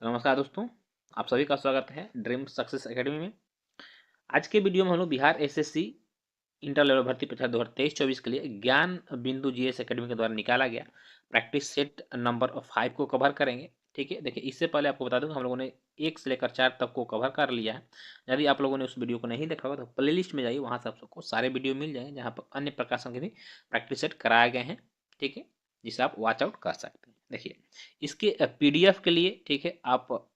तो नमस्कार दोस्तों, आप सभी का स्वागत है ड्रीम सक्सेस एकेडमी में। आज के वीडियो में हम लोग बिहार एसएससी इंटर लेवल भर्ती परीक्षा 2023-24 के लिए ज्ञान बिंदु जीएस एकेडमी के द्वारा निकाला गया प्रैक्टिस सेट नंबर 5 को कवर करेंगे। ठीक है, देखिए इससे पहले आपको बता दूं हम लोगों ने 1 से लेकर 4 तक को कवर कर लिया है। यदि आप लोगों ने उस वीडियो को नहीं देखा होगा तो प्ले लिस्ट में जाइए, वहाँ से आप सबको सारे वीडियो मिल जाएंगे जहाँ पर अन्य प्रकाशन के भी प्रैक्टिस सेट कराए गए हैं। ठीक है, जिसे आप वॉच आउट कर सकते हैं। देखिए इसके पीडीएफ के लिए, ठीक है, आप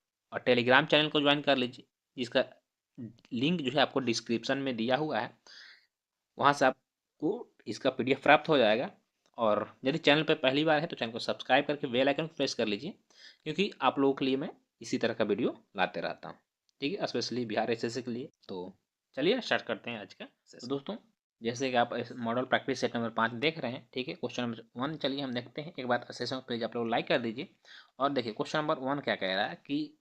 टेलीग्राम चैनल को ज्वाइन कर लीजिए, जिसका लिंक जो है आपको डिस्क्रिप्शन में दिया हुआ है। वहाँ से आपको इसका पीडीएफ प्राप्त हो जाएगा। और यदि चैनल पर पहली बार है तो चैनल को सब्सक्राइब करके बेल आइकन को प्रेस कर लीजिए, क्योंकि आप लोगों के लिए मैं इसी तरह का वीडियो लाते रहता हूँ। ठीक है, स्पेशली बिहार एसएससी के लिए। तो चलिए स्टार्ट करते हैं आज का। तो दोस्तों, जैसे कि आप इस मॉडल प्रैक्टिस सेट नंबर 5 देख रहे हैं, ठीक है, क्वेश्चन नंबर 1 चलिए हम देखते हैं। एक बार सेशन प्लीज आप लोग लाइक कर दीजिए। और देखिए क्वेश्चन नंबर 1 क्या कह रहा है कि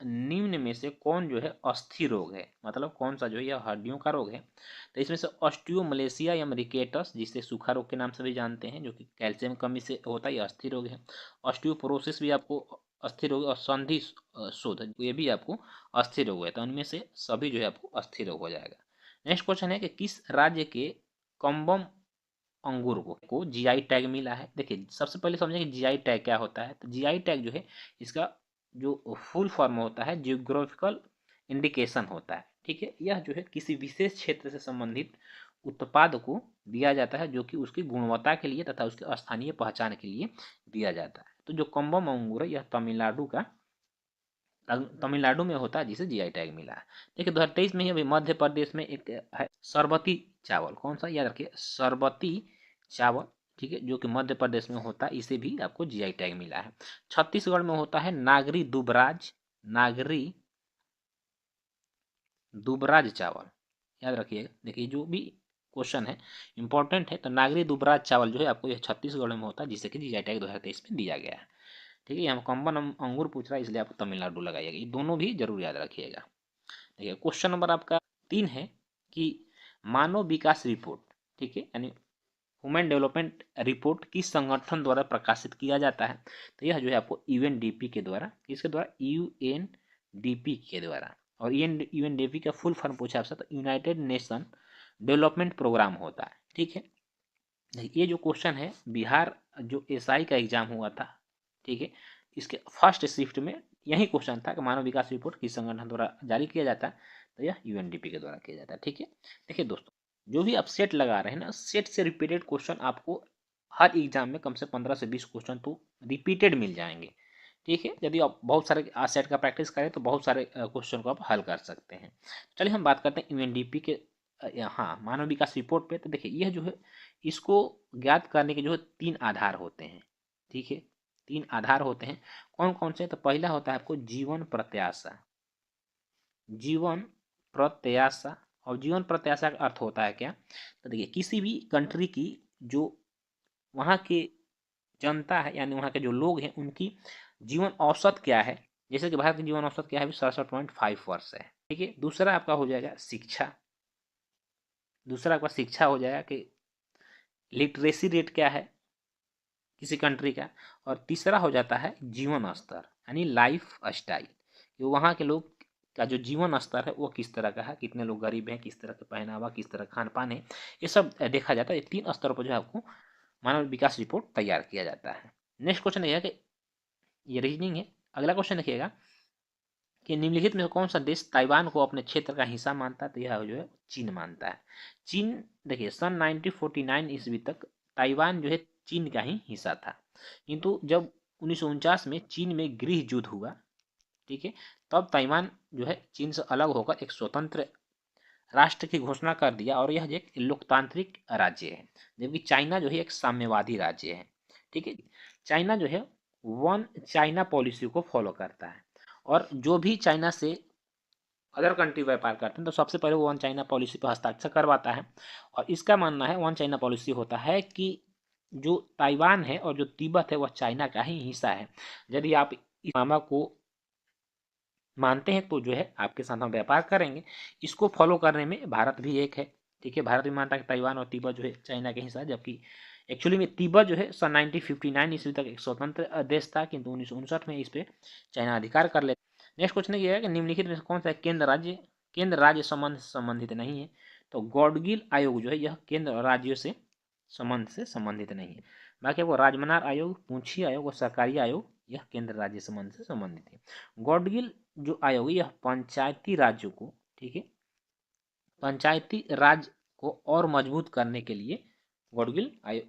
निम्न में से कौन जो है अस्थि रोग है, मतलब कौन सा जो है यह हड्डियों का रोग है। तो इसमें से ऑस्टियोमलेशिया या रिकेटस, जिसे सूखा रोग के नाम से भी जानते हैं, जो कि कैल्शियम कमी से होता है, यह अस्थि रोग है। ऑस्टियोपोरोसिस भी आपको अस्थि रोग, और संधि शोथ ये भी आपको अस्थि रोग है। तो उनमें से सभी जो है आपको अस्थि रोग हो जाएगा। नेक्स्ट क्वेश्चन है कि किस राज्य के कम्बम अंगूर को जीआई टैग मिला है। देखिए सबसे पहले समझें कि जीआई टैग क्या होता है। तो जीआई टैग जो है इसका जो फुल फॉर्म होता है जियोग्राफिकल इंडिकेशन होता है। ठीक है, यह जो है किसी विशेष क्षेत्र से संबंधित उत्पाद को दिया जाता है, जो कि उसकी गुणवत्ता के लिए तथा उसकी स्थानीय पहचान के लिए दिया जाता है। तो जो कम्बम अंगूर है यह तमिलनाडु में होता है, जिसे जीआई टैग मिला है। देखिए 2023 में ही अभी मध्य प्रदेश में एक है सरबती चावल, कौन सा याद रखिए, सरबती चावल, ठीक है, जो कि मध्य प्रदेश में होता है, इसे भी आपको जीआई टैग मिला है। छत्तीसगढ़ में होता है नागरी दुबराज चावल, याद रखिएगा। देखिए जो भी क्वेश्चन है इंपॉर्टेंट है। तो नागरी दुबराज चावल जो है आपको यह छत्तीसगढ़ में होता है, जिसे कि जीआई टैग 2023 में दिया गया है। ठीक है, यहाँ कम्बन अंगूर पूछ रहा है, इसलिए आप तमिलनाडु लगाइएगा। ये दोनों भी जरूर याद रखिएगा। देखिए क्वेश्चन नंबर आपका 3 है कि मानव विकास रिपोर्ट, ठीक है, यानी ह्यूमन डेवलपमेंट रिपोर्ट किस संगठन द्वारा प्रकाशित किया जाता है। तो यह जो है आपको यूएनडीपी के द्वारा, किसके द्वारा, यूएनडीपी के द्वारा। और यूएनडीपी का फुल फॉर्म पूछा आपसे तो यूनाइटेड नेशन डेवलपमेंट प्रोग्राम होता है। ठीक है, ये जो क्वेश्चन है बिहार जो एसआई का एग्जाम हुआ था, ठीक है, इसके फर्स्ट शिफ्ट में यही क्वेश्चन था कि मानव विकास रिपोर्ट किस संगठन द्वारा जारी किया जाता है। तो यह यूएनडीपी के द्वारा किया जाता है। ठीक है, देखिए दोस्तों, जो भी आप सेट लगा रहे हैं ना, सेट से रिपीटेड क्वेश्चन आपको हर एग्जाम में कम से 15 से 20 क्वेश्चन तो रिपीटेड मिल जाएंगे। ठीक है, यदि आप बहुत सारे सेट का प्रैक्टिस करें तो बहुत सारे क्वेश्चन को आप हल कर सकते हैं। चलिए हम बात करते हैं यूएनडीपी के हाँ मानव विकास रिपोर्ट पे। तो देखिए यह जो है इसको ज्ञात करने के जो है 3 आधार होते हैं। ठीक है, 3 आधार होते हैं। कौन कौन से? तो पहला होता है आपको जीवन प्रत्याशा, जीवन प्रत्याशा। और जीवन प्रत्याशा का अर्थ होता है क्या? तो देखिए किसी भी कंट्री की जो वहाँ के जनता है, यानी वहाँ के जो लोग हैं, उनकी जीवन औसत क्या है। जैसे कि भारत की जीवन औसत क्या है, 67.5 वर्ष है। ठीक है, दूसरा आपका हो जाएगा शिक्षा, दूसरा आपका शिक्षा हो जाएगा कि लिटरेसी रेट क्या है किसी कंट्री का। और तीसरा हो जाता है जीवन स्तर, यानी लाइफ स्टाइल, कि वहाँ के लोग का जो जीवन स्तर है वो किस तरह का है, कितने लोग गरीब हैं, किस तरह का पहनावा, किस तरह खान पान है, ये सब देखा जाता है। ये 3 स्तरों पर जो है आपको मानव विकास रिपोर्ट तैयार किया जाता है। नेक्स्ट क्वेश्चन यह है कि ये रीजनिंग है। अगला क्वेश्चन देखिएगा कि निम्नलिखित में कौन सा देश ताइवान को अपने क्षेत्र का हिस्सा मानता है। तो यह जो है चीन मानता है। चीन, देखिए सन 1949 ईस्वी तक ताइवान जो है चीन का ही हिस्सा था, किंतु जब 1949 में चीन में गृह युद्ध हुआ, ठीक है, तब ताइवान जो है चीन से अलग होकर एक स्वतंत्र राष्ट्र की घोषणा कर दिया, और यह एक लोकतांत्रिक राज्य है, जबकि चाइना जो है एक साम्यवादी राज्य है। ठीक है, चाइना जो है वन चाइना पॉलिसी को फॉलो करता है, और जो भी चाइना से अदर कंट्री व्यापार करते हैं तो सबसे पहले वो वन चाइना पॉलिसी पर हस्ताक्षर करवाता है। और इसका मानना है वन चाइना पॉलिसी होता है कि जो ताइवान है और जो तिब्बत है वह चाइना का ही हिस्सा है। यदि आप इस मामला को मानते हैं तो जो है आपके साथ हम व्यापार करेंगे। इसको फॉलो करने में भारत भी एक है। ठीक है, भारत भी मानता है कि ताइवान और तिब्बत जो है चाइना के हिस्सा है, जबकि एक्चुअली में तिब्बत जो है सन 1959 ईस्वी तक एक स्वतंत्र देश था, किंतु 1959 में इस पे चाइना अधिकार कर ले। नेक्स्ट क्वेश्चन ये है कि निम्नलिखित में से कौन सा केंद्र राज्य संबंध से संबंधित नहीं है। तो गॉडगिल आयोग जो है यह केंद्र और राज्यों से संबंधित नहीं है। बाकी आपको राजमनार आयोग, पूंछी आयोग और सरकारी आयोग यह केंद्र राज्य संबंध से संबंधित है। गॉडगिल जो आयोग है यह पंचायती राज्यों को, ठीक है, पंचायती राज को और मजबूत करने के लिए गॉडगिल आयोग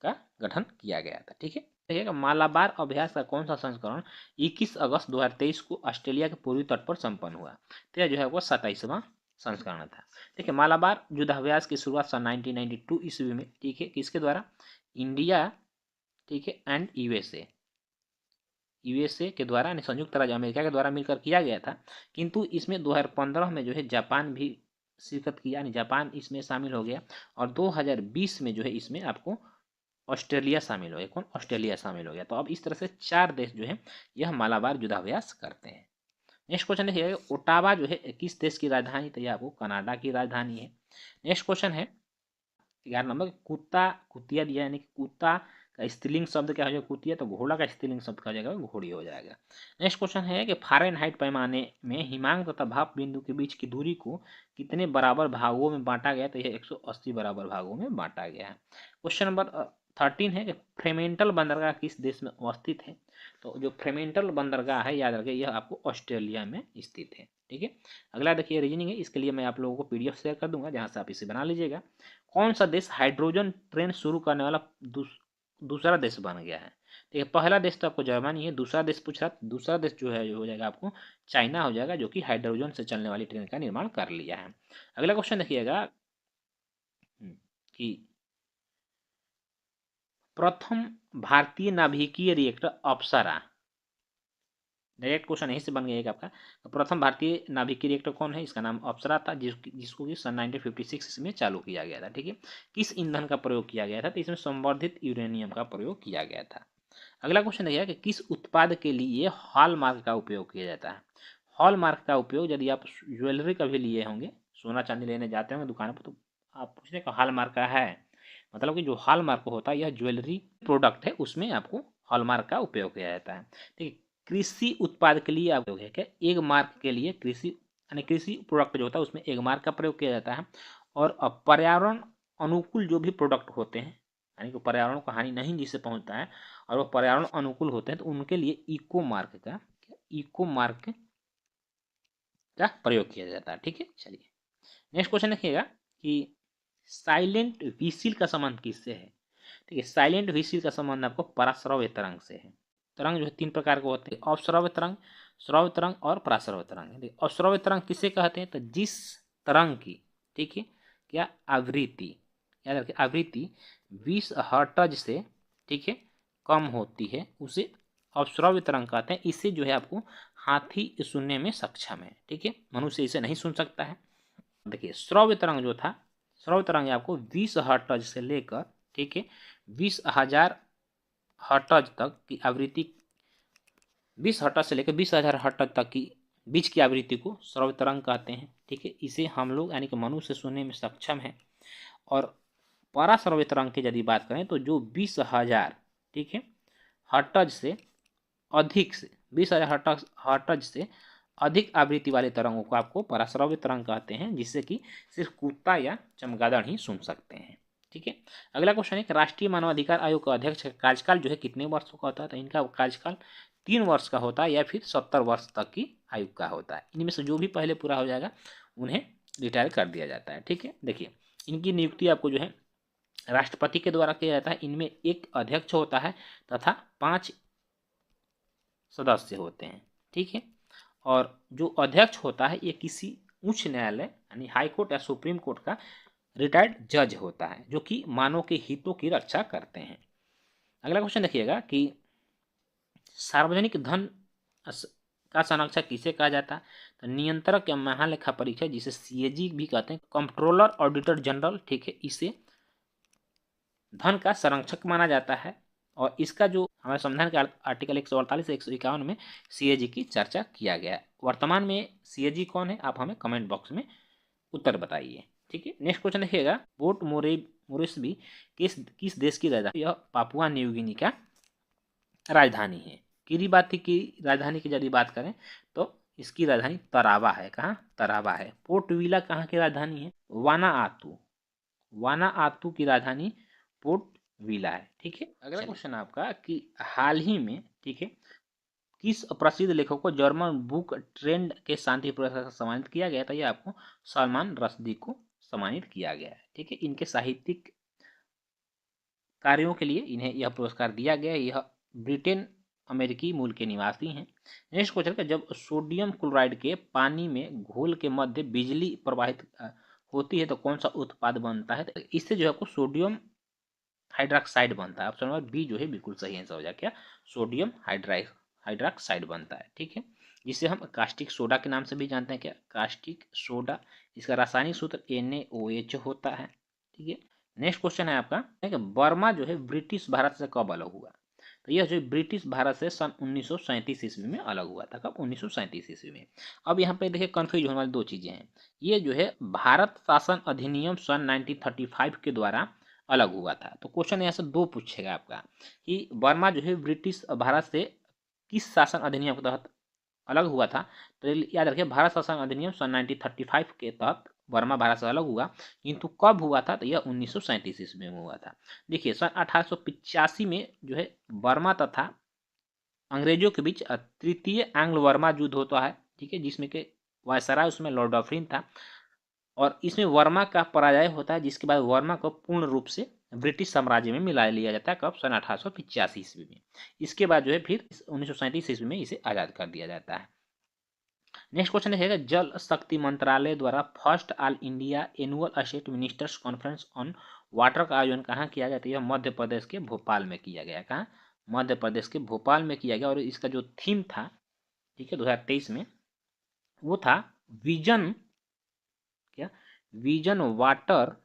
का गठन किया गया था। ठीक है, देखिएगा मालाबार अभ्यास का कौन सा संस्करण 21 अगस्त 2023 को ऑस्ट्रेलिया के पूर्वी तट पर संपन्न हुआ। तो यह जो है वो 27वां संस्करण था। देखिए मालाबार युद्धाभ्यास की शुरुआत सन 1992 ईस्वी में, ठीक है, किसके द्वारा, इंडिया, ठीक है, एंड यूएसए के द्वारा, संयुक्त राज्य अमेरिका के द्वारा मिलकर किया गया था। किंतु इसमें 2015 में जो है जापान भी शिरकत किया, यानी जापान इसमें शामिल हो गया। और 2020 में जो है इसमें आपको ऑस्ट्रेलिया शामिल हो गया। कौन, ऑस्ट्रेलिया शामिल हो गया। तो अब इस तरह से 4 देश जो है यह मालाबार युद्धाभ्यास करते हैं। नेक्स्ट क्वेश्चन देखिए, ओटावा जो है किस देश की राजधानी, तो यह आपको कनाडा की राजधानी है। नेक्स्ट क्वेश्चन है 11 नंबर, कुत्ता कुतिया दिया, यानी कि कुत्ता का स्त्रीलिंग शब्द क्या हो जाएगा, कुतिया, तो घोड़ा का स्त्रीलिंग शब्द क्या हो जाएगा, घोड़ी हो जाएगा। नेक्स्ट क्वेश्चन है कि फारेनहाइट पैमाने में हिमांक तथा भाप बिंदु के बीच की दूरी को कितने बराबर भागों में बांटा गया, तो यह 180 बराबर भागों में बांटा गया है। क्वेश्चन नंबर 13 है कि फ्रेमेंटल बंदरगाह किस देश में अवस्थित है। तो जो फ्रेमेंटल बंदरगाह है, याद रखिए यह आपको ऑस्ट्रेलिया में स्थित है। ठीक है, अगला देखिए रीजनिंग है, इसके लिए मैं आप लोगों को पीडीएफ शेयर कर दूंगा, जहां से आप इसे बना लीजिएगा। कौन सा देश हाइड्रोजन ट्रेन शुरू करने वाला दूसरा देश बन गया है। ठीक है, पहला देश तो आपको जर्मनी है, दूसरा देश पूछ रहा, दूसरा देश जो है हो जाएगा आपको चाइना हो जाएगा, जो कि हाइड्रोजन से चलने वाली ट्रेन का निर्माण कर लिया है। अगला क्वेश्चन देखिएगा कि प्रथम भारतीय नाभिकीय रिएक्टर अप्सरा, डायरेक्ट क्वेश्चन यहीं से बन गया आपका। तो प्रथम भारतीय नाभिकीय रिएक्टर कौन है, इसका नाम अप्सरा था, जिसको कि सन 1956 में चालू किया गया था। ठीक है, किस ईंधन का प्रयोग किया गया था, तो इसमें संवर्धित यूरेनियम का प्रयोग किया गया था। अगला क्वेश्चन देखिए कि किस उत्पाद के लिए हॉलमार्क का उपयोग किया जाता है। हॉलमार्क का उपयोग यदि आप ज्वेलरी कभी लिए होंगे, सोना चांदी लेने जाते होंगे दुकान पर, तो आप पूछने का हॉलमार्क का है, मतलब कि जो हॉलमार्क होता है यह ज्वेलरी प्रोडक्ट है, उसमें आपको हॉलमार्क का उपयोग किया जाता है। ठीक है, कृषि उत्पाद के लिए उपयोग है क्या, एक मार्क के लिए कृषि, यानी कृषि प्रोडक्ट जो होता है उसमें एक मार्क का प्रयोग किया जाता है। और पर्यावरण अनुकूल जो भी प्रोडक्ट होते हैं, यानी कि पर्यावरण को हानि नहीं जिससे पहुंचता है और वो पर्यावरण अनुकूल होते हैं, तो उनके लिए इको मार्क का प्रयोग किया जाता है। ठीक है, चलिए नेक्स्ट क्वेश्चन देखिएगा कि साइलेंट व्हीसिल का संबंध किससे है। ठीक है, साइलेंट व्हीसिल का संबंध आपको पराश्रव्य तरंग से है। तरंग जो है 3 प्रकार के होते हैं, अवश्रव्य तरंग, श्रव्य तरंग और पराश्रव्य तरंग। अवश्रव्य तरंग किसे कहते हैं, तो जिस तरंग की, ठीक है, क्या आवृत्ति, याद रखिए आवृत्ति 20 हर्ट्ज से, ठीक है, कम होती है, उसे अवश्रव्य तरंग कहते हैं। इसे जो है आपको हाथी सुनने में सक्षम है। ठीक है, मनुष्य इसे नहीं सुन सकता है। देखिए श्रव्य तरंग जो था, श्रव्य तरंग आपको 20 हर्ट्ज से लेकर, ठीक है, 20,000 हर्ट्ज तक की आवृत्ति, 20 हर्ट्ज से लेकर 20,000 हर्ट्ज तक की बीच की आवृत्ति को श्रव्य तरंग कहते हैं। ठीक है, इसे हम लोग यानी कि मनुष्य सुनने में सक्षम है। और पराश्रव्य तरंग की यदि बात करें तो जो 20,000, ठीक है, हर्ट्ज से अधिक से 20,000 हर्ट्ज से अधिक आवृत्ति वाले तरंगों को आपको पराश्रव्य तरंग कहते हैं, जिससे कि सिर्फ कुत्ता या चमगादड़ ही सुन सकते हैं। ठीक है, अगला क्वेश्चन है कि राष्ट्रीय मानवाधिकार आयोग का अध्यक्ष का कार्यकाल जो है कितने वर्षों का होता है, तो इनका कार्यकाल 3 वर्ष का होता है या फिर 70 वर्ष तक की आयु का होता है। इनमें से जो भी पहले पूरा हो जाएगा उन्हें रिटायर कर दिया जाता है। ठीक है, देखिए इनकी नियुक्ति आपको जो है राष्ट्रपति के द्वारा किया जाता है। इनमें एक अध्यक्ष होता है तथा 5 सदस्य होते हैं। ठीक है, और जो अध्यक्ष होता है ये किसी उच्च न्यायालय यानी हाई कोर्ट या सुप्रीम कोर्ट का रिटायर्ड जज होता है, जो कि मानव के हितों की रक्षा करते हैं। अगला क्वेश्चन देखिएगा कि सार्वजनिक धन का संरक्षक किसे कहा जाता है, तो नियंत्रक या महालेखा परीक्षक, जिसे सीएजी भी कहते हैं, कंट्रोलर ऑडिटर जनरल, ठीक है, इसे धन का संरक्षक माना जाता है। और इसका जो हमारे संविधान के आर्टिकल 148 से 151 में सीएजी की चर्चा किया गया है। वर्तमान में सीएजी कौन है, आप हमें कमेंट बॉक्स में उत्तर बताइए। ठीक है, नेक्स्ट क्वेश्चन देखिएगा, पोर्ट मोरिस्बी किस देश की राजधानी? यह पापुआ न्यू गिनी का राजधानी है। किरिबाती की राजधानी की यदि बात करें तो इसकी राजधानी तरावा है। कहाँ? तरावा है। पोर्ट विला कहाँ की राजधानी है? वानाआतू की राजधानी पोर्ट विला है। ठीक है। अगला क्वेश्चन आपका कि हाल ही में, ठीक है, किस प्रसिद्ध लेखक को जर्मन बुक ट्रेंड के शांति पुरस्कार से सम्मानित किया गया था? यह आपको सलमान रश्दी को सम्मानित किया गया है। ठीक है। इनके साहित्यिक कार्यों के लिए इन्हें यह पुरस्कार दिया गया है। यह ब्रिटेन अमेरिकी मूल के निवासी हैं। नेक्स्ट क्वेश्चन का, जब सोडियम क्लोराइड के पानी में घोल के मध्य बिजली प्रवाहित होती है तो कौन सा उत्पाद बनता है? तो इससे जो है आपको सोडियम हाइड्रोक्साइड बनता है। ऑप्शन नंबर बी जो है बिल्कुल सही आंसर हो जाए। क्या? सोडियम हाइड्रोक्साइड बनता है। ठीक है। जिसे हम कास्टिक सोडा के नाम से भी जानते हैं। क्या? Caustic soda. इसका रासायनिक सूत्र NaOH होता है। ठीक है। नेक्स्ट क्वेश्चन है आपका कि बर्मा जो है ब्रिटिश भारत से कब अलग हुआ? तो यह जो ब्रिटिश भारत से सन 1937 ईस्वी में अलग हुआ था। कब? 1937 ईस्वी में। अब यहाँ पे देखिए कंफ्यूज होने वाली दो चीजें हैं। ये जो है भारत शासन अधिनियम सन 1935 के द्वारा अलग हुआ था। तो क्वेश्चन यहाँ से दो पूछेगा आपका कि बर्मा जो है ब्रिटिश भारत से किस शासन अधिनियम के तहत अलग हुआ था? तो याद रखिए भारत शासन अधिनियम सन 1935 के तहत बर्मा भारत से अलग हुआ, किंतु कब हुआ था? तो यह 1937 ईस्वी में हुआ था। देखिए सन 1885 में जो है बर्मा तथा अंग्रेजों के बीच तृतीय एंग्लो वर्मा युद्ध होता है। ठीक है। जिसमें कि वायसराय उसमें लॉर्ड डफरिन था और इसमें वर्मा का पराजय होता है, जिसके बाद वर्मा को पूर्ण रूप से ब्रिटिश साम्राज्य में मिला लिया जाता है। कब? सन 1885 ईस्वी में। इसके बाद जो है फिर 1937 ईस्वी में इसे आज़ाद कर दिया जाता है। नेक्स्ट क्वेश्चन है जल शक्ति मंत्रालय द्वारा first all India annual state ministers conference on water का आयोजन कहाँ किया गया था? यह मध्य प्रदेश के भोपाल में किया गया। कहाँ? मध्य प्रदेश के भोपाल में किया गया। और इसका जो थीम था, ठीक है, 2023 में, वो था विजन, क्या? विजन वाटर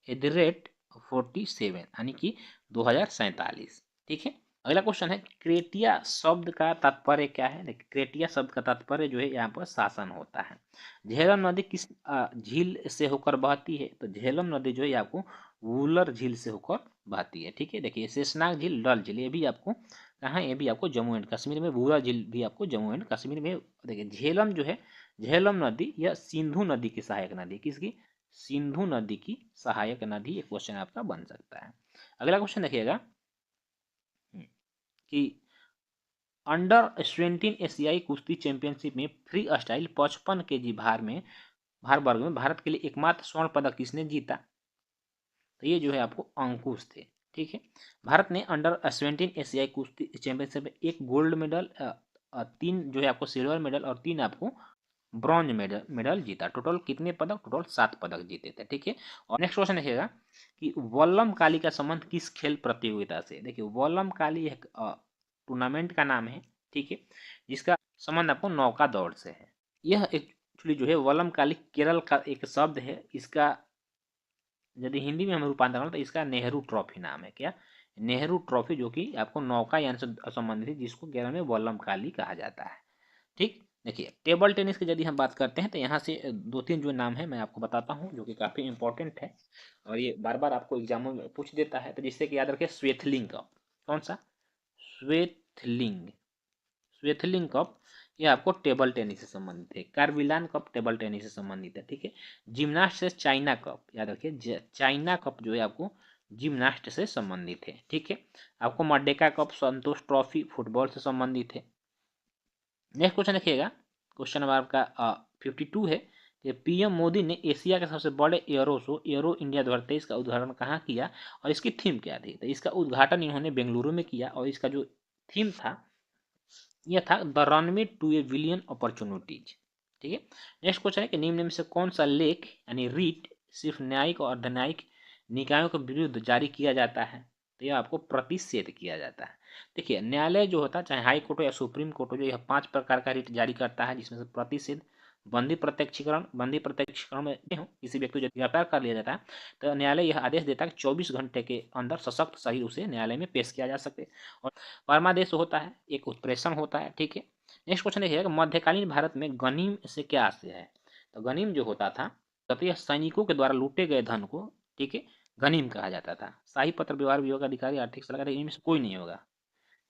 एट 47, यानी कि 2047। ठीक है। अगला क्वेश्चन है क्रेटिया शब्द का तात्पर्य क्या है? देखिए क्रेटिया शब्द का तात्पर्य जो है यहाँ पर शासन होता है। झेलम नदी किस झील से होकर बहती है? तो झेलम नदी जो है आपको वुलर झील से होकर बहती है। ठीक है। देखिए शेषनाग झील, डल झील, ये भी आपको कहाँ? ये भी आपको जम्मू एंड कश्मीर में। वुलर झील भी आपको जम्मू एंड कश्मीर में। देखिए झेलम जो है, झेलम नदी यह सिंधु नदी की सहायक नदी। किसकी? सिंधु नदी की सहायक नदी। एक क्वेश्चन आपका बन सकता है। अगला क्वेश्चन देखिएगा कि अंडर 17 एशियाई कुश्ती चैंपियनशिप में फ्री स्टाइल 55 केजी भार वर्ग में भारत के लिए एकमात्र स्वर्ण पदक किसने जीता? तो ये जो है आपको अंकुश थे। ठीक है। भारत ने अंडर 17 एशियाई कुश्ती चैंपियनशिप में 1 गोल्ड मेडल, 3 जो है आपको सिल्वर मेडल और 3 आपको ब्रॉन्ज मेडल जीता। टोटल कितने पदक? टोटल 7 पदक जीते थे। ठीक है। और नेक्स्ट क्वेश्चन देखिएगा कि वल्लम काली का संबंध किस खेल प्रतियोगिता से? देखिए वल्लम काली एक टूर्नामेंट का नाम है। ठीक है। जिसका संबंध आपको नौका दौड़ से है। यह एक्चुअली जो है वल्लम काली केरल का एक शब्द है। इसका यदि हिंदी में हम रूपांतरण करें तो इसका नेहरू ट्रॉफी नाम है। क्या? नेहरू ट्रॉफी, जो कि आपको नौका यान से संबंधित है, जिसको केरल में वल्लम काली कहा जाता है। ठीक। देखिए टेबल टेनिस की यदि हम बात करते हैं तो यहाँ से 2-3 जो नाम है मैं आपको बताता हूँ, जो कि काफ़ी इंपॉर्टेंट है और ये बार बार आपको एग्जामों में पूछ देता है। तो जिससे कि याद रखें स्वेथलिंग कप। कौन सा? स्वेथलिंग। स्वेथलिंग कप ये आपको टेबल टेनिस से संबंधित है। कार्विलान कप टेबल टेनिस से संबंधित है। ठीक है। जिम्नास्ट से चाइना कप, याद रखिए चाइना कप जो है आपको जिम्नास्ट से संबंधित है। ठीक है। आपको मर्डेका कप, संतोष ट्रॉफी फुटबॉल से संबंधित है। नेक्स्ट क्वेश्चन देखिएगा, क्वेश्चन नंबर आपका 52 है कि पीएम मोदी ने एशिया के सबसे बड़े एयरो शो एयरो इंडिया 2023 का उद्घाटन कहाँ किया और इसकी थीम क्या थी? तो इसका उद्घाटन इन्होंने बेंगलुरु में किया और इसका जो थीम था यह था the runway to a billion opportunities. ठीक है। नेक्स्ट क्वेश्चन है कि निम्न में से कौन सा लेख यानी रीट सिर्फ न्यायिक और अर्धन्यायिक निकायों के विरुद्ध जारी किया जाता है? तो यह आपको प्रतिषेध किया जाता है। देखिए न्यायालय जो होता है, चाहे हाई कोर्ट हो या सुप्रीम कोर्ट हो, जो यह 5 प्रकार का रिट जारी करता है, जिसमें से प्रतिषेध, बंदी प्रत्यक्षीकरण में हो किसी व्यक्ति को गिरफ्तार कर लिया जाता है तो न्यायालय यह आदेश देता है कि 24 घंटे के अंदर सशक्त शरीर उसे न्यायालय में पेश किया जा सके। और परमादेश होता है, एक उत्प्रेषण होता है। ठीक है। नेक्स्ट क्वेश्चन देखिए कि मध्यकालीन भारत में गनीम से क्या आशय है? तो गनीम जो होता था, तो यह सैनिकों के द्वारा लूटे गए धन को, ठीक है, गनीम कहा जाता था। शाही पत्र व्यवहार विभाग का अधिकारी, आर्थिक सलाहकार, इनमें से कोई नहीं होगा।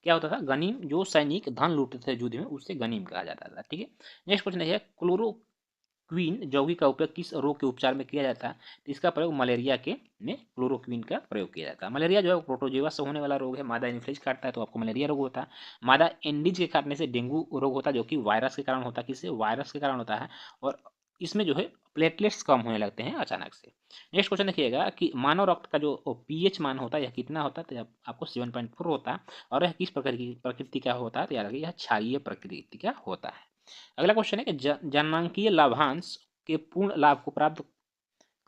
क्या होता था? गनीम, जो सैनिक धन लूटते थे युद्ध में, उससे गनीम कहा जाता था। ठीक है, नेक्स्ट क्वेश्चन है क्लोरोक्वीन यौगिक का उपयोग किस रोग के उपचार में किया जाता है? तो इसका प्रयोग मलेरिया के में क्लोरोक्वीन का प्रयोग किया जाता है। मलेरिया जो है प्रोटोजोआ से होने वाला रोग है। मादा एनोफिलीज काटता है तो आपको मलेरिया रोग होता है। मादा एंडीज के काटने से डेंगू रोग होता है, जो कि वायरस के कारण होता है। किससे? वायरस के कारण होता है। और इसमें जो है प्लेटलेट्स कम होने लगते हैं अचानक से। नेक्स्ट क्वेश्चन देखिएगा कि मानव रक्त का जो पीएच मान होता है यह कितना होता है? तो आपको 7.4 होता है। और यह किस प्रकृति का होता है? तो याद रखिए यह क्षारीय प्रकृति का होता है। अगला क्वेश्चन है कि जनांकीय लाभांश के पूर्ण लाभ को प्राप्त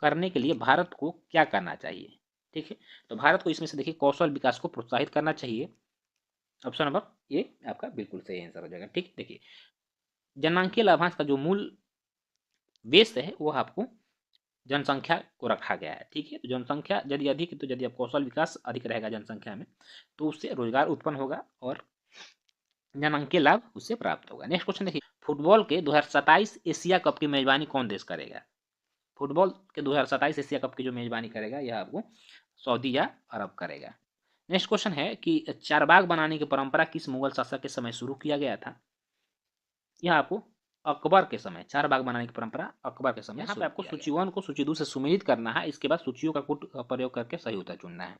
करने के लिए भारत को क्या करना चाहिए? ठीक है, तो भारत को इसमें से देखिए कौशल विकास को प्रोत्साहित करना चाहिए। ऑप्शन नंबर ए आपका बिल्कुल सही आंसर हो जाएगा। ठीक, देखिए जनांकीय लाभांश का जो मूल बेस है वो आपको जनसंख्या को रखा गया है। ठीक है, तो जनसंख्या यदि अधिक है तो यदि आप कौशल विकास अधिक रहेगा जनसंख्या में तो उससे रोजगार उत्पन्न होगा और जनांकीय लाभ उससे प्राप्त होगा। नेक्स्ट क्वेश्चन देखिए, फुटबॉल के 2027 एशिया कप की मेजबानी कौन देश करेगा? फुटबॉल के 2027 एशिया कप की जो मेजबानी करेगा यह आपको सऊदी या अरब करेगा। नेक्स्ट क्वेश्चन है कि चारबाग बनाने की परंपरा किस मुगल शासक के समय शुरू किया गया था? यह आपको अकबर के समय, चार बाग बनाने की परंपरा अकबर के समय। यहाँ पे आपको सूची 1 को सूची 2 से सुमेलित करना है। इसके बाद सूचियों का कूट प्रयोग करके सही उत्तर चुनना है।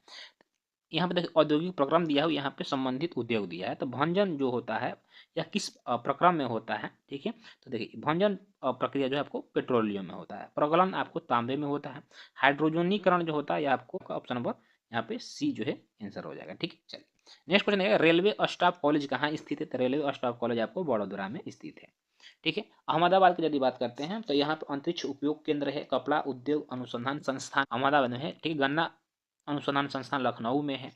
यहाँ पे देखिए औद्योगिक प्रक्रम दिया है, यहाँ पे संबंधित उद्योग दिया है। तो भंजन जो होता है यह किस प्रक्रम में होता है? ठीक है, तो देखिए भंजन प्रक्रिया जो है आपको पेट्रोलियम में होता है। प्रगलन आपको तांबे में होता है। हाइड्रोजनीकरण जो होता है यह आपको ऑप्शन नंबर यहाँ पे सी जो है आंसर हो जाएगा। ठीक है, चलिए नेक्स्ट क्वेश्चन है रेलवे स्टाफ कॉलेज कहाँ स्थित है? तो रेलवे स्टाफ कॉलेज आपको बड़ोदरा में स्थित है। ठीक है, अहमदाबाद की यदि बात करते हैं तो यहाँ पे अंतरिक्ष उपयोग केंद्र है। कपड़ा उद्योग अनुसंधान संस्थान अहमदाबाद में है। ठीक है, गन्ना अनुसंधान संस्थान लखनऊ में है।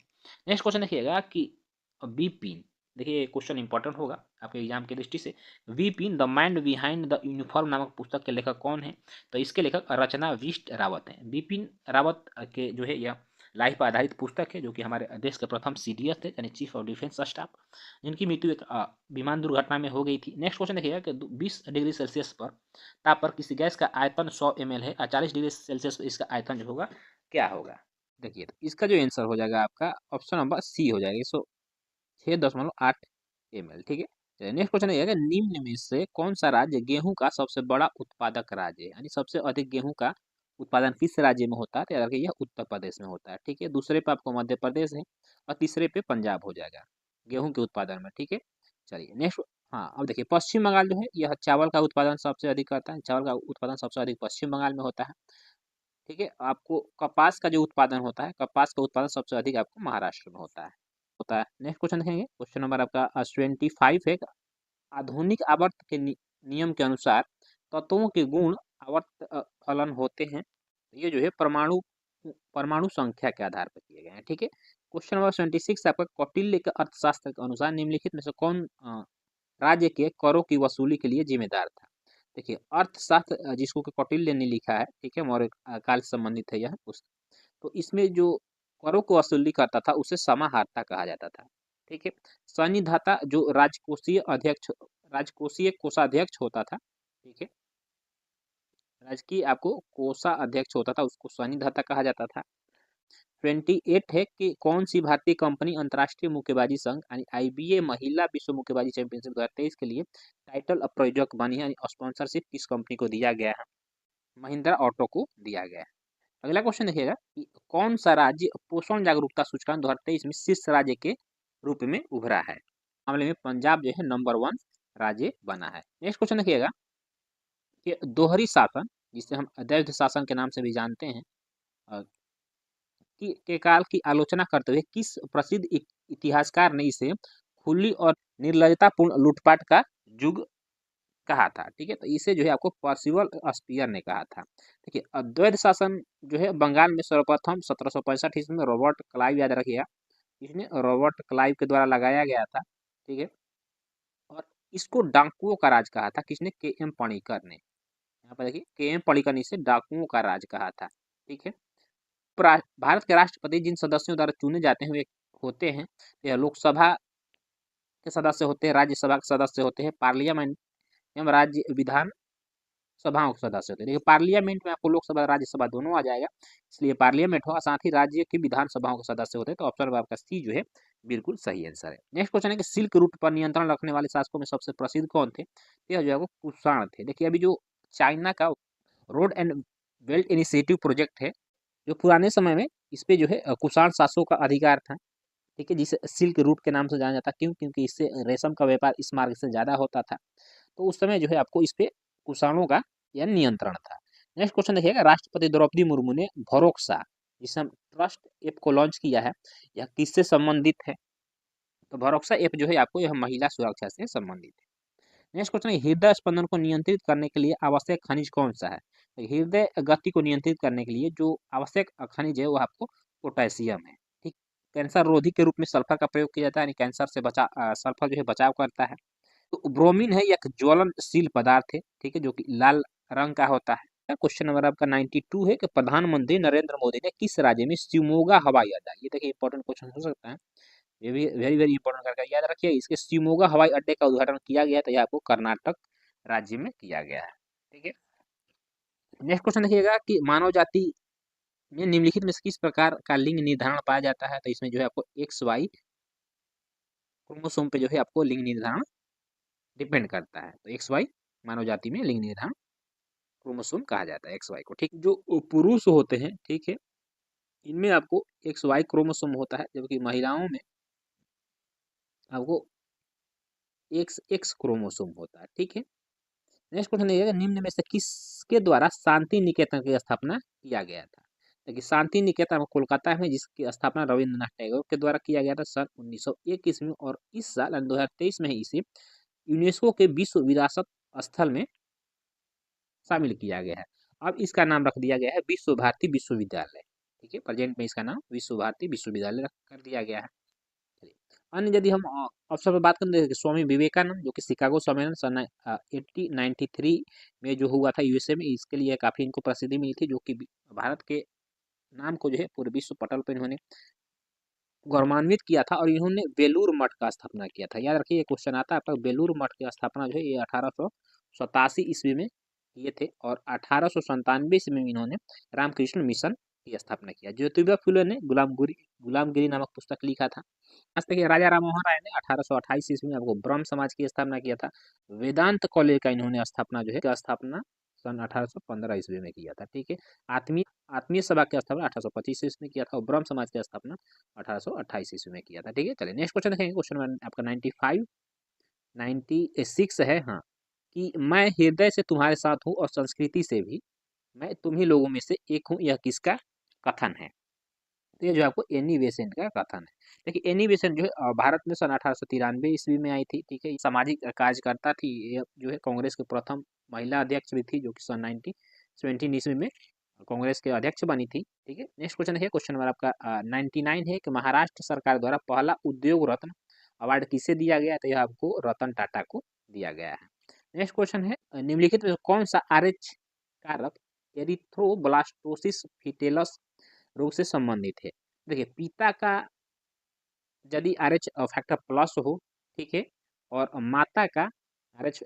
नेक्स्ट क्वेश्चन देखिएगा कि विपिन, देखिए क्वेश्चन इंपॉर्टेंट होगा आपके एग्जाम की दृष्टि से। Vipin the mind behind the uniform नामक पुस्तक के लेखक कौन है? तो इसके लेखक रचना विष्ट रावत हैं। विपिन रावत के जो है यह लाइफ पर आधारित पुस्तक है, जो कि हमारे देश के प्रथम सीडीएस थे यानी चीफ ऑफ डिफेंस स्टाफ, जिनकी मृत्यु एक विमान दुर्घटना में हो गई थी। नेक्स्ट क्वेश्चन देखिएगा कि 20 डिग्री सेल्सियस पर ताप पर किसी गैस का आयतन 100 ml है और 40 डिग्री सेल्सियस पर इसका आयतन जो होगा क्या होगा? देखिए तो इसका जो आंसर हो जाएगा आपका ऑप्शन नंबर सी हो जाएगा, 106.8 ml। ठीक है, चलिए नेक्स्ट क्वेश्चन है निम्न में से कौन सा राज्य गेहूं का सबसे बड़ा उत्पादक राज्य है? यानी सबसे अधिक गेहूं का उत्पादन किस राज्य में होता है? तो याद रखिए यह उत्तर प्रदेश में होता है। ठीक है, दूसरे पे आपको मध्य प्रदेश है और तीसरे पे पंजाब हो जाएगा गेहूं के उत्पादन में। ठीक है, चलिए नेक्स्ट। हाँ, अब देखिए पश्चिम बंगाल जो है यह चावल का उत्पादन सबसे अधिक करता है। चावल का उत्पादन सबसे अधिक पश्चिम बंगाल में होता है। ठीक है, आपको कपास का जो उत्पादन होता है, कपास का उत्पादन सबसे अधिक आपको महाराष्ट्र में होता है। नेक्स्ट क्वेश्चन देखेंगे, क्वेश्चन नंबर आपका 25 है। आधुनिक आवर्त के नियम के अनुसार तत्वों के गुण आवर्त फलन होते हैं। ये जो है परमाणु परमाणु संख्या के आधार पर किए गए हैं। ठीक है, क्वेश्चन नंबर 26 आपका कौटिल्य के अर्थशास्त्र के अनुसार निम्नलिखित में से कौन राज्य के करों की वसूली के लिए जिम्मेदार था? देखिए अर्थशास्त्र जिसको कि कौटिल्य ने लिखा है, ठीक है, मौर्य काल से संबंधित है यह पुस्तक। तो इसमें जो करों को वसूली करता था उसे समाहर्ता कहा जाता था। ठीक है, सन्निधाता जो राजकोषीय कोषाध्यक्ष होता था। ठीक है, राजकीय आपको कोषाध्यक्ष होता था उसको सन्निधाता कहा जाता था। 28 है कि कौन सी भारतीय कंपनी अंतर्राष्ट्रीय मुक्केबाजी संघ यानी आईबीए महिला विश्व मुक्केबाजी चैंपियनशिप 2023 के लिए टाइटल प्रायोजक बनी है? यानी स्पॉन्सरशिप किस कंपनी को दिया गया है? महिंद्रा ऑटो को दिया गया है। अगला क्वेश्चन देखिएगा कि कौन सा राज्य पोषण जागरूकता सूचकांक 2023 में शीर्ष राज्य के रूप में उभरा है? मामले में पंजाब जो है नंबर 1 राज्य बना है। नेक्स्ट क्वेश्चन देखिएगा कि दोहरी शासन, जिसे हम अद्वैध शासन के नाम से भी जानते हैं, के काल की आलोचना करते हुए किस प्रसिद्ध इतिहासकार ने इसे खुली और निर्लजतापूर्ण लूटपाट का युग कहा था? ठीक है, तो इसे जो है आपको पर्सिवल स्पीयर ने कहा था। देखिए अद्वैत शासन जो है बंगाल में सर्वप्रथम 1765 ईस्वी में रॉबर्ट क्लाइव, याद रखिएगा इसने रॉबर्ट क्लाइव के द्वारा लगाया गया था। ठीक है, और इसको डाकुओं का राज कहा था। किसने? के एम पणिकर ने। यहाँ पर देखिए के एम पणिकर ने इसे डाकुओं का राज कहा था। ठीक है, भारत के राष्ट्रपति जिन सदस्यों द्वारा चुने जाते हैं वे होते हैं, यह लोकसभा के सदस्य होते हैं, राज्यसभा के सदस्य होते हैं, पार्लियामेंट एवं राज्य विधान सभाओं के सदस्य होते हैं। देखिए पार्लियामेंट में आपको लोकसभा राज्यसभा दोनों आ जाएगा, इसलिए पार्लियामेंट होगा, साथ ही राज्य की विधानसभाओं के सदस्य होते हैं। तो ऑप्शन आपका सी जो है बिल्कुल सही आंसर है। नेक्स्ट क्वेश्चन है कि सिल्क रूट पर नियंत्रण रखने वाले शासकों में सबसे प्रसिद्ध कौन थे? यह जो है वो कुषाण थे। देखिए अभी जो चाइना का road and belt initiative project है, जो पुराने समय में इस पे जो है कुषाण शासकों का अधिकार था, ठीक है, जिसे सिल्क रूट के नाम से जाना जाता। क्यों? क्योंकि इससे रेशम का व्यापार इस मार्ग से ज़्यादा होता था। तो उस समय जो है आपको इस पे कुषाणों का यह नियंत्रण था। नेक्स्ट क्वेश्चन देखिएगा, राष्ट्रपति द्रौपदी मुर्मू ने भरोक्सा जिसे हम ट्रस्ट ऐप को लॉन्च किया है, यह किससे संबंधित है? तो भरोक्सा ऐप जो है आपको यह महिला सुरक्षा से संबंधित है। नेक्स्ट क्वेश्चन है, हृदय स्पंदन को नियंत्रित करने के लिए आवश्यक खनिज कौन सा है? तो हृदय गति को नियंत्रित करने के लिए जो आवश्यक खनिज है वो आपको पोटेशियम है। ठीक, कैंसर रोधी के रूप में सल्फर का प्रयोग किया जाता है, यानी कैंसर से सल्फर जो है बचाव करता है। तो ब्रोमीन है एक ज्वलनशील पदार्थ है, ठीक है, जो कि लाल रंग का होता है। क्वेश्चन नंबर आपका 92 है कि प्रधानमंत्री नरेंद्र मोदी ने किस राज्य में शिवमोगा हवाई अड्डा, ये देखिए इंपॉर्टेंट क्वेश्चन हो सकता है, ये भी वेरी वेरी इंपॉर्टेंट करके याद रखिए, इसके शिवमोगा हवाई अड्डे का उद्घाटन किया गया, तो यह आपको कर्नाटक राज्य में किया गया है। ठीक है, नेक्स्ट क्वेश्चन देखिएगा कि मानव जाति में निम्नलिखित में से किस प्रकार का लिंग निर्धारण पाया जाता है? तो इसमें जो है आपको एक्स वाई क्रोमोसोम पे जो है आपको लिंग निर्धारण डिपेंड करता है। तो एक्स वाई मानव जाति में लिंग निर्धारण क्रोमोसोम कहा जाता है, एक्स वाई को। ठीक, जो पुरुष होते हैं, ठीक है, इनमें आपको एक्स वाई क्रोमोसोम होता है, जबकि महिलाओं में आपको एक्स एक्स क्रोमोसोम होता है। ठीक है, नेक्स्ट क्वेश्चन देखिएगा, निम्न में से किसके द्वारा शांति निकेतन की स्थापना किया गया था? देखिए शांति निकेतन कोलकाता में, जिसकी स्थापना रविंद्रनाथ टैगोर के द्वारा किया गया था सन 1901 ईस्वी में, और इस साल 2023 में ही इसे यूनेस्को के विश्व विरासत स्थल में शामिल किया गया है। अब इसका नाम रख दिया गया है विश्व भारती विश्वविद्यालय। ठीक है, प्रेजेंट में इसका नाम विश्व भारती विश्वविद्यालय कर दिया गया है। अन्य यदि हम अवसर पर बात करें तो स्वामी विवेकानंद, जो कि शिकागो सम्मेलन सन 1893 में जो हुआ था यूएसए में, इसके लिए काफी इनको प्रसिद्धि मिली थी, जो कि भारत के नाम को जो है पूरे विश्व पटल पर इन्होंने गौरवान्वित किया था, और इन्होंने बेलूर मठ का स्थापना किया था। याद रखिए ये क्वेश्चन आता है आपका, बेलूर मठ की स्थापना जो है ये 1887 ईस्वी में किए थे, और 1897 ईस्वी में इन्होंने रामकृष्ण मिशन की स्थापना किया। ज्योतिबा फुले ने गुलामगिरी नामक पुस्तक लिखा था। आज तक राजा राममोहन राय ने 1828 ईस्वी में आपको ब्रह्म समाज की स्थापना किया था। वेदांत कॉलेज का इन्होंने स्थापना जो है स्थापना सन 1815 ईस्वी में किया था। ठीक है, आत्मीय आत्मीय सभा की स्थापना 1825 ईस्वी में किया था, और ब्रह्म समाज की स्थापना 1828 ईस्वी में किया था। ठीक है, चलिए नेक्स्ट क्वेश्चन देखेंगे। क्वेश्चन आपका 95 96 है, हाँ, कि मैं हृदय से तुम्हारे साथ हूँ और संस्कृति से भी मैं तुम्ही लोगों में से एक हूँ, यह किसका कथन है? तो ये जो आपको एनी बेसेंट का कथन है। देखिए एनी बेसेंट जो है भारत में सन 1893 ईस्वी में आई थी। ठीक है, सामाजिक कार्यकर्ता थी, ये जो है कांग्रेस के प्रथम महिला अध्यक्ष भी थी, जो कि सन 1917 ईस्वी में कांग्रेस के अध्यक्ष बनी थी। ठीक है, नेक्स्ट क्वेश्चन है, क्वेश्चन नंबर आपका 99 है कि महाराष्ट्र सरकार द्वारा पहला उद्योग रत्न अवार्ड किसे दिया गया? तो यह आपको रतन टाटा को दिया गया है। नेक्स्ट क्वेश्चन है, निम्नलिखित में कौन सा RH कारक एरिथ्रोब्लास्टोसिस फिटेलस रोग से संबंधित है? देखिए पिता का यदि RH फैक्टर प्लस हो, ठीक है, और माता का RH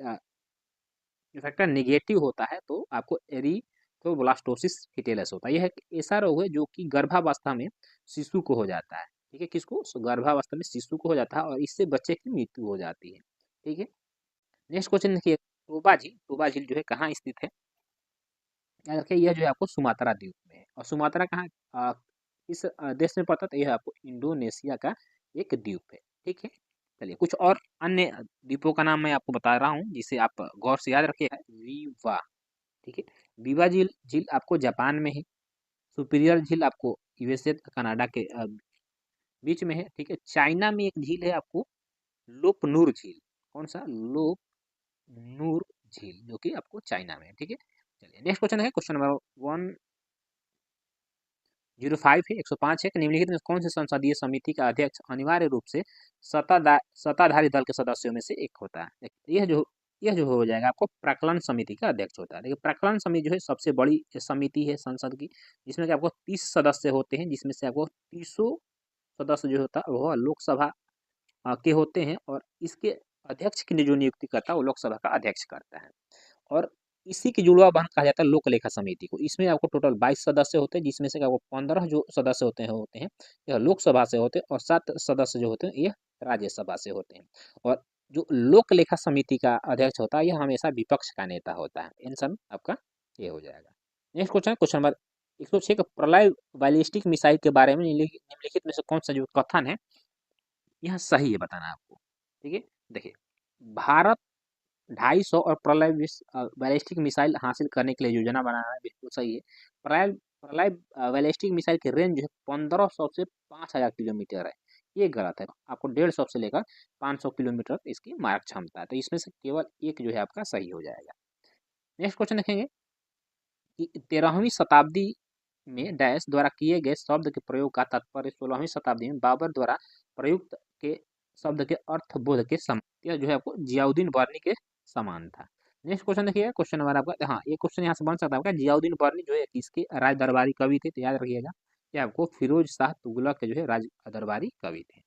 फैक्टर नेगेटिव होता है, तो आपको एरिथ्रोब्लास्टोसिस फिटेलस होता है। यह एक ऐसा रोग है जो कि गर्भावस्था में शिशु को हो जाता है। ठीक है, किसको? गर्भावस्था में शिशु को हो जाता है, और इससे बच्चे की मृत्यु हो जाती है। ठीक है, नेक्स्ट क्वेश्चन देखिए, टोबा झील जो है कहाँ स्थित है? याद रखिए यह जो है आपको सुमात्रा द्वीप में है, और सुमात्रा कहाँ इस देश में पड़ता है? तो यह आपको इंडोनेशिया का एक द्वीप है। ठीक है, चलिए कुछ और अन्य द्वीपों का नाम मैं आपको बता रहा हूँ, जिसे आप गौर से याद रखिएगा। वीवा, ठीक है, वीवा झील झील आपको जापान में है। सुपीरियर झील आपको यूएसए कनाडा के बीच में है। ठीक है, चाइना में एक झील है आपको लोपनूर झील। कौन सा? लोपनूर झील, जो कि आपको चाइना में है। ठीक है, चलिए नेक्स्ट क्वेश्चन है, क्वेश्चन नंबर 105 है, 105 है कि निम्नलिखित में कौन से संसदीय समिति का अध्यक्ष अनिवार्य रूप से सत्ताधारी दल के सदस्यों में से एक होता है? यह जो हो जाएगा आपको प्राक्कलन समिति का अध्यक्ष होता है। देखिए प्राक्कलन समिति जो है सबसे बड़ी समिति है संसद की, जिसमें कि आपको 30 सदस्य होते हैं, जिसमें से आपको 30 सदस्य जो होता है वह लोकसभा के होते हैं, और इसके अध्यक्ष की जो नियुक्ति करता है वो लोकसभा का अध्यक्ष करता है। और इसी की जुड़वा बहन कहा जाता है लोक लेखा समिति को। इसमें आपको टोटल 22 सदस्य होते हैं, जिसमें से आपको 15 जो सदस्य होते हैं यह लोकसभा से होते हैं, और 7 सदस्य जो होते हैं यह राज्यसभा से होते हैं। और जो लोक लेखा समिति का अध्यक्ष होता है यह हमेशा विपक्ष का नेता होता है। आंसर आपका ये हो जाएगा। नेक्स्ट क्वेश्चन है क्वेश्चन नंबर 106, प्रलय बैलिस्टिक मिसाइल के बारे में निम्नलिखित में से कौन सा जो कथन है यह सही है बताना है आपको। ठीक है, देखिए, भारत 250 और प्रलय बैलिस्टिक मिसाइल हासिल करने के लिए योजना बना रहा है, बिल्कुल सही है। प्रलय प्रलय बैलिस्टिक मिसाइल की रेंज जो है 1500 से 5000 किलोमीटर है, ये गलत है। आपको 150 से लेकर 500 किलोमीटर इसकी मारक क्षमता है, तो इसमें से केवल एक जो है आपका सही हो जाएगा। नेक्स्ट क्वेश्चन देखेंगे कि 13वीं शताब्दी में डैश द्वारा किए गए शब्द के प्रयोग का तात्पर्य 16वीं शताब्दी में बाबर द्वारा प्रयुक्त के शब्द के अर्थबोध के समान, यह जो है आपको जियाउद्दीन बर्नी के समान था। नेक्स्ट क्वेश्चन देखिएगा, क्वेश्चन नंबर आपका, हाँ ये क्वेश्चन यहाँ से बन सकता है आपका, जियाउद्दीन बर्नी जो है किसके राज दरबारी कवि थे, तो याद रखिएगा कि आपको फिरोज शाह तुगलक के जो है राज दरबारी कवि थे।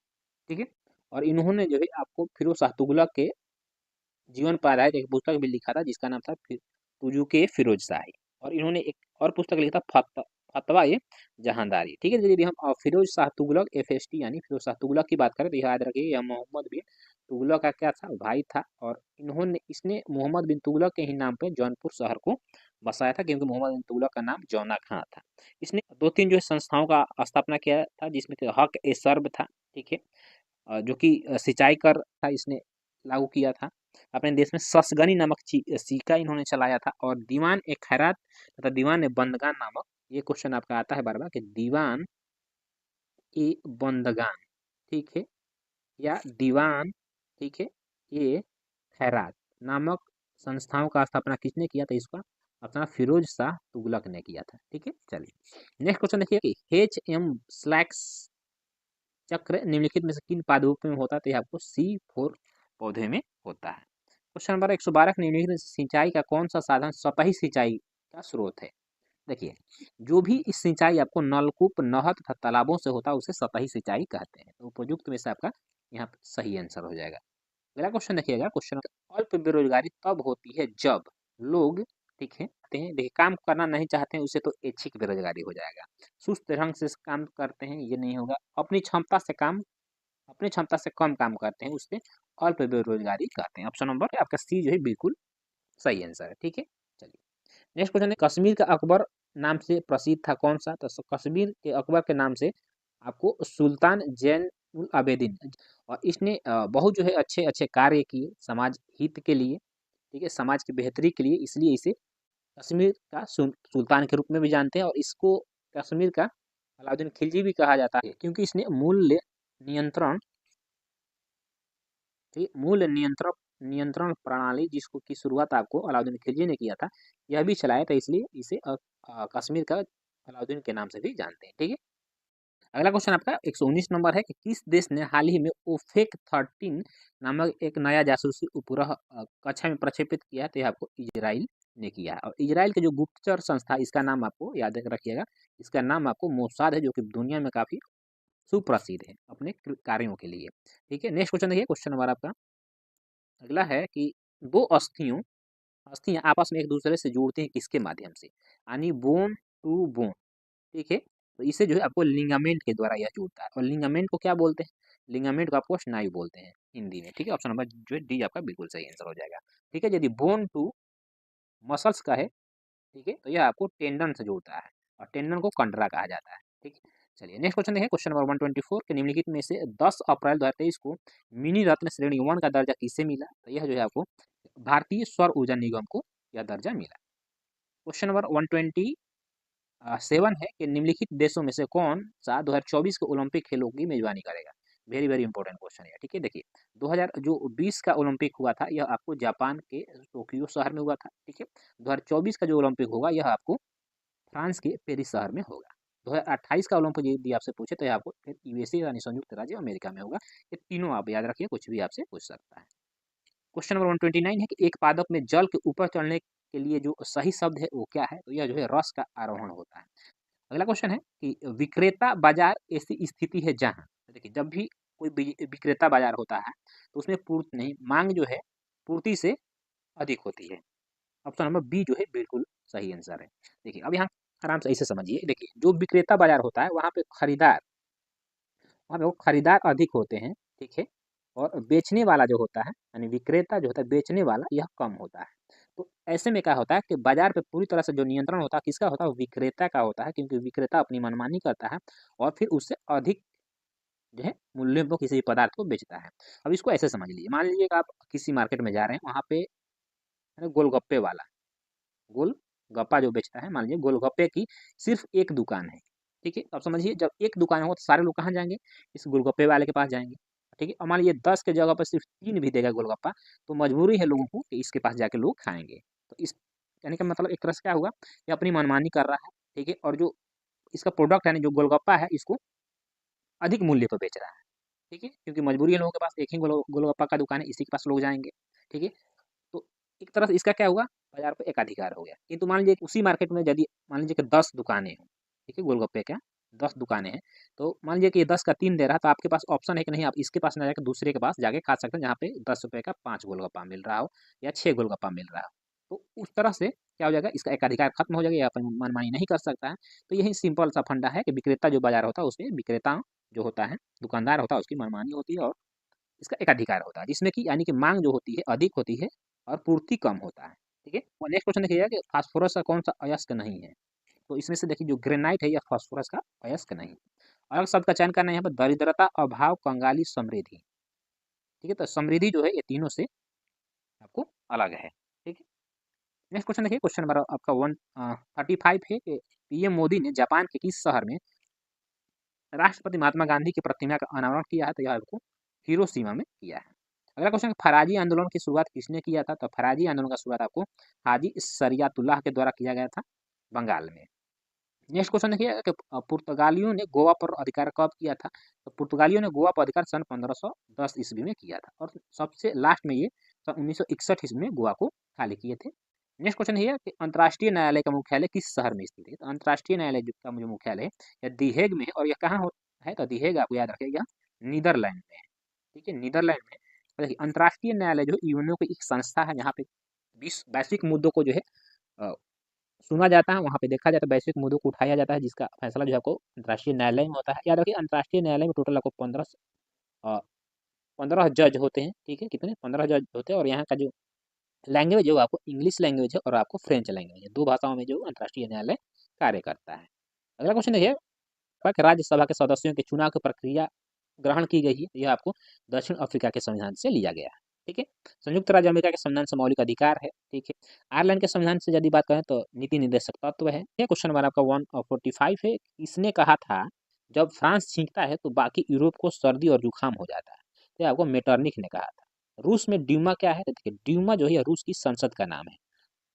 ठीक है, और इन्होंने जो है आपको फिरोज शाह तुगलक के जीवन पर आधारित एक पुस्तक भी लिखा था जिसका नाम था तुजुके फिरोज शाही, और इन्होंने एक और पुस्तक लिखा था फतवा ये जहांदारी। ठीक है, यदि हम फिरोज शाह तुगलक FST यानी फिरोज शाह तुगलक की बात करें तो याद रखिए यह मोहम्मद बिन तुगलक का क्या था, भाई था, और इसने मोहम्मद बिन तुगलक के ही नाम पे जौनपुर शहर को बसाया था, क्योंकि मोहम्मद बिन तुगलक का नाम जौना खां था। इसने 2-3 जो है संस्थाओं का स्थापना किया था, जिसमें हक ए सर्ब था। ठीक है, जो कि सिंचाई कर था इसने लागू किया था। अपने देश में ससगनी नामक सिक्का इन्होंने चलाया था, और दीवान ए खैरात तथा दीवान ए बंदगान नामक, ये क्वेश्चन आपका आता है बार बार कि दीवान ए बंदगान, ठीक है, या दीवान, ठीक है, ये खैरात नामक संस्थाओं का स्थापना किसने किया था, इसका अपना फिरोज शाह तुगलक ने किया था। ठीक है, चलिए नेक्स्ट क्वेश्चन देखिए कि HM स्लैक्स चक्र निम्नलिखित में से किन पादपों में होता है, तो ये आपको C4 पौधे में होता है। क्वेश्चन नंबर 112, निम्नलिखित में से सिंचाई का कौन सा साधन सतही सिंचाई का स्रोत है। देखिए, जो भी इस सिंचाई आपको नलकूप, नहर तथा तालाबों से होता है उसे सतही सिंचाई कहते हैं। तो उपयुक्त में से आपका यहाँ सही आंसर हो जाएगा। अगला क्वेश्चन देखिएगा, क्वेश्चन, अल्प बेरोजगारी तब होती है जब लोग, ठीक है, देखिए, काम करना नहीं चाहते हैं उसे तो ऐच्छिक बेरोजगारी हो जाएगा। सुस्त ढंग से काम करते हैं ये नहीं होगा। अपनी क्षमता से कम काम करते हैं उससे अल्प बेरोजगारी कहते हैं। ऑप्शन नंबर आपका C जो है बिल्कुल सही आंसर है। ठीक है, चलिए नेक्स्ट क्वेश्चन है, कश्मीर का अकबर नाम से प्रसिद्ध था कौन सा, तो कश्मीर के अकबर के नाम से आपको सुल्तान जैनुल आबेदीन, और इसने बहुत जो है अच्छे अच्छे कार्य किए समाज हित के लिए। ठीक है, समाज की बेहतरी के लिए, इसलिए इसे कश्मीर का सुल्तान के रूप में भी जानते हैं, और इसको कश्मीर का अलाउद्दीन खिलजी भी कहा जाता है, क्योंकि इसने मूल्य नियंत्रण, ठीक, मूल्य नियंत्रण नियंत्रण प्रणाली जिसको की शुरुआत आपको अलाउद्दीन खिलजी ने किया था, यह भी चलाया था, इसलिए इसे कश्मीर का अलाउद्दीन के नाम से भी जानते हैं। ठीक है, अगला क्वेश्चन आपका 119 नंबर है कि किस देश ने हाल ही में ओफेक 13 नामक एक नया जासूसी उपग्रह कक्षा में प्रक्षेपित किया है, तो यह आपको इजराइल ने किया है। और इजराइल के जो गुप्तचर संस्था, इसका नाम आपको याद रखिएगा, इसका नाम आपको मोसाद है, जो कि दुनिया में काफी सुप्रसिद्ध है अपने कार्यों के लिए। ठीक है, नेक्स्ट क्वेश्चन देखिए, क्वेश्चन नंबर आपका अगला है कि दो अस्थियां आपस में एक दूसरे से जुड़ती हैं किसके माध्यम से, यानी बोन टू बोन। ठीक है, तो इसे जो है आपको लिंगामेंट के द्वारा यह जुड़ता है, और लिंगामेंट को क्या बोलते हैं, लिंगामेंट को आपको स्नायु बोलते हैं हिंदी में। ठीक है, ऑप्शन नंबर जो है D आपका बिल्कुल सही आंसर हो जाएगा। ठीक है, यदि बोन टू मसल्स का है, ठीक है, तो यह आपको टेंडन से जोड़ता है, और टेंडन को कंडरा कहा जाता है। ठीक है, चलिए नेक्स्ट क्वेश्चन देखिए, क्वेश्चन नंबर 124 के निम्नलिखित में से 10 अप्रैल 2023 को मिनी रत्न श्रेणी 1 का दर्जा किसे मिला, तो यह जो है आपको भारतीय सौर ऊर्जा निगम को यह दर्जा मिला। क्वेश्चन नंबर 127 है कि निम्नलिखित देशों में से कौन सा 2024 के ओलंपिक खेलों की मेजबानी करेगा। वेरी वेरी इंपॉर्टेंट क्वेश्चन है। ठीक है, देखिए 2020 का ओलंपिक हुआ था यह आपको जापान के टोक्यो शहर में हुआ था। ठीक है, 2024 का जो ओलंपिक होगा यह आपको फ्रांस के पेरिस शहर में होगा। 2028 का ओलंपिक यदि आपसे पूछे तो यह आपको USA यानी संयुक्त राज्य अमेरिका में होगा। ये तीनों आप याद रखिए, कुछ भी आपसे पूछ सकता है। क्वेश्चन नंबर 129 है कि एक पादप में जल के ऊपर चढ़ने के लिए जो सही शब्द है वो क्या है, तो यह जो है रस का आरोहण होता है। अगला क्वेश्चन है कि विक्रेता बाजार ऐसी स्थिति है जहां, देखिए जब भी कोई विक्रेता बाजार होता है तो उसमें पूर्ति नहीं, मांग जो है पूर्ति से अधिक होती है। ऑप्शन नंबर बी जो है बिल्कुल सही आंसर है। देखिए अब यहाँ आराम से ऐसे समझिए, देखिए जो विक्रेता बाजार होता है वहाँ पे वो खरीदार अधिक होते हैं, ठीक है, और बेचने वाला जो होता है यानी विक्रेता जो होता है बेचने वाला यह कम होता है। तो ऐसे में क्या होता है कि बाजार पे पूरी तरह से जो नियंत्रण होता है किसका होता है, वो विक्रेता का होता है, क्योंकि विक्रेता अपनी मनमानी करता है और फिर उससे अधिक जो है मूल्य में वो किसी पदार्थ को बेचता है। अब इसको ऐसे समझ लीजिए, मान लीजिए कि आप किसी मार्केट में जा रहे हैं, वहाँ पे गोलगप्पे वाला गोलगप्पा जो बेचता है, मान लीजिए गोलगप्पे की सिर्फ एक दुकान है, ठीक है। अब समझिए जब एक दुकान हो तो सारे लोग कहाँ जाएंगे, इस गोलगप्पे वाले के पास जाएंगे, ठीक है। और मान लीजिए 10 के जगह पर सिर्फ 3 भी देगा गोलगप्पा, तो मजबूरी है लोगों को कि इसके पास जाके लोग खाएंगे। तो इस यानी कि मतलब एक तरह से क्या हुआ, ये अपनी मनमानी कर रहा है, ठीक है, और जो इसका प्रोडक्ट यानी जो गोलगप्पा है इसको अधिक मूल्य पर बेच रहा है, ठीक है, क्योंकि मजबूरी है लोगों के पास, एक ही गोलगप्पा का दुकान है, इसी के पास लोग जाएंगे, ठीक है। तो एक तरह से इसका क्या हुआ, बाजार पे एक अधिकार हो गया। किंतु मान लीजिए उसी मार्केट में यदि मान लीजिए कि 10 दुकानें हैं, ठीक है, गोलगप्पे क्या 10 दुकानें हैं, तो मान लीजिए कि ये 10 का 3 दे रहा है, तो आपके पास ऑप्शन है कि नहीं, आप इसके पास ना जाकर दूसरे के पास जाके खा सकते हैं, जहाँ पे 10 रुपये का 5 गोलगप्पा मिल रहा हो या 6 गोलगप्पा मिल रहा हो। तो उस तरह से क्या हो जाएगा, इसका एकाधिकार खत्म हो जाएगा, या अपन मनमानी नहीं कर सकता है। तो यही सिंपल सा फंडा है कि विक्रेता जो बाजार होता है उसमें विक्रेता जो होता है दुकानदार होता है उसकी मनमानी होती है और इसका एकाधिकार होता है, जिसमें कि यानी कि मांग जो होती है अधिक होती है और पूर्ति कम होता है, ठीक है। और नेक्स्ट क्वेश्चन देखिएगा कि फास्फोरस का कौन सा अयस्क नहीं है, तो इसमें से देखिए जो ग्रेनाइट है यह फास्फोरस का अयस्क नहीं है। अलग शब्द का चयन करना है यहाँ पर, दरिद्रता, अभाव, कंगाली, समृद्धि, ठीक है। तो समृद्धि जो है ये तीनों से आपको अलग है, ठीक है। नेक्स्ट क्वेश्चन देखिए, क्वेश्चन नंबर आपका 135 है कि पीएम मोदी ने जापान के किस शहर में राष्ट्रपति महात्मा गांधी की प्रतिमा का अनावरण किया है, तो यह आपको हिरोशिमा में किया है। अगला क्वेश्चन, फराजी आंदोलन की शुरुआत किसने किया था, तो फराजी आंदोलन का शुरुआत आपको हाजी शरियतुल्लाह के द्वारा किया गया था बंगाल में। नेक्स्ट क्वेश्चन देखिए कि पुर्तगालियों ने गोवा पर अधिकार कब किया था, तो पुर्तगालियों ने गोवा पर अधिकार सन 1510 ईस्वी में किया था, और सबसे लास्ट में ये सन 1961 ईस्वी में गोवा को खाली किए थे। नेक्स्ट क्वेश्चन है कि अंतर्राष्ट्रीय न्यायालय का मुख्यालय किस शहर में स्थित है, तो अंतर्राष्ट्रीय न्यायालय का जो मुख्यालय है यह दी हेग में है, और यह कहाँ है, तो दी हेग आपको याद रखिएगा नीदरलैंड में है, ठीक है, नीदरलैंड में। तो देखिए अंतर्राष्ट्रीय न्यायालय जो यूएनओ की एक संस्था है, जहाँ पे विश्व वैश्विक मुद्दों को जो है अ, सुना जाता है, वहाँ पे देखा जाता है, वैश्विक मुद्दों को उठाया जाता है, जिसका फैसला जो है आपको अंतर्राष्ट्रीय न्यायालय में होता है। याद रखिए अंतर्राष्ट्रीय न्यायालय में टोटल आपको 15 जज होते हैं, ठीक है, कितने 15 जज होते हैं, और यहाँ का जो लैंग्वेज है वो आपको इंग्लिश लैंग्वेज है और आपको फ्रेंच लैंग्वेज है, 2 भाषाओं में जो अंतर्राष्ट्रीय न्यायालय कार्य करता है। अगला क्वेश्चन देखिए कि राज्यसभा के सदस्यों के चुनाव की प्रक्रिया ग्रहण की गई है, यह आपको दक्षिण अफ्रीका के संविधान से लिया गया है, ठीक है। संयुक्त राज्य अमेरिका के संविधान से मौलिक अधिकार है, ठीक है। आयरलैंड के संविधान से यदि बात करें तो नीति निर्देशक तत्व है। ये क्वेश्चन नंबर आपका 145 है, इसने कहा था जब फ्रांस छींकता है तो बाकी यूरोप को सर्दी और जुकाम हो जाता है, तो आपको मेटरनिक ने कहा था। रूस में ड्यूमा क्या है, तो देखिए ड्यूमा जो है रूस की संसद का नाम है।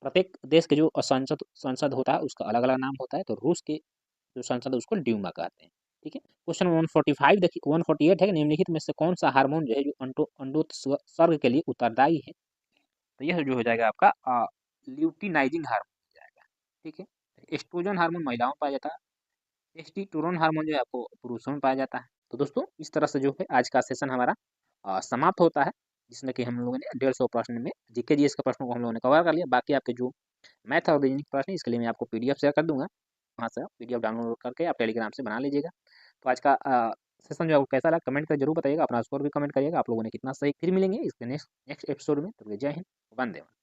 प्रत्येक देश के जो संसद संसद होता है उसका अलग अलग नाम होता है, तो रूस के जो संसद है उसको ड्यूमा कहते हैं, ठीक है। क्वेश्चन 145 देखिए 148 है कि निम्नलिखित में से कौन सा हार्मोन जो है जो अंडोत्सर्ग के लिए उत्तरदायी है, तो यह जो हो जाएगा आपका ल्यूटिनाइजिंग हार्मोन हो जाएगा, ठीक है। एस्ट्रोजन हार्मोन महिलाओं में पाया जाता है, टेस्टोस्टेरोन हार्मोन जो है आपको पुरुषों में पाया जाता है। तो दोस्तों इस तरह से जो है आज का सेशन हमारा समाप्त होता है, जिसमें कि हम लोगों ने 150 प्रश्न में जीके जीएस के प्रश्नों को हम लोगों ने कवर कर लिया। बाकी आपके जो मैथ और रीजनिंग प्रश्न है इसके लिए मैं आपको पीडीएफ शेयर कर दूंगा, वहाँ से आप पीडीएफ डाउनलोड करके आप टेलीग्राम से बना लीजिएगा। तो आज का सेशन जो आपको कैसा लगा कमेंट कर जरूर बताइएगा, अपना स्कोर भी कमेंट करिएगा, आप लोगों ने कितना सही। फिर मिलेंगे इसके नेक्स्ट नेक्स्ट एपिसोड में, तो जय हिंद, वंदे मातरम।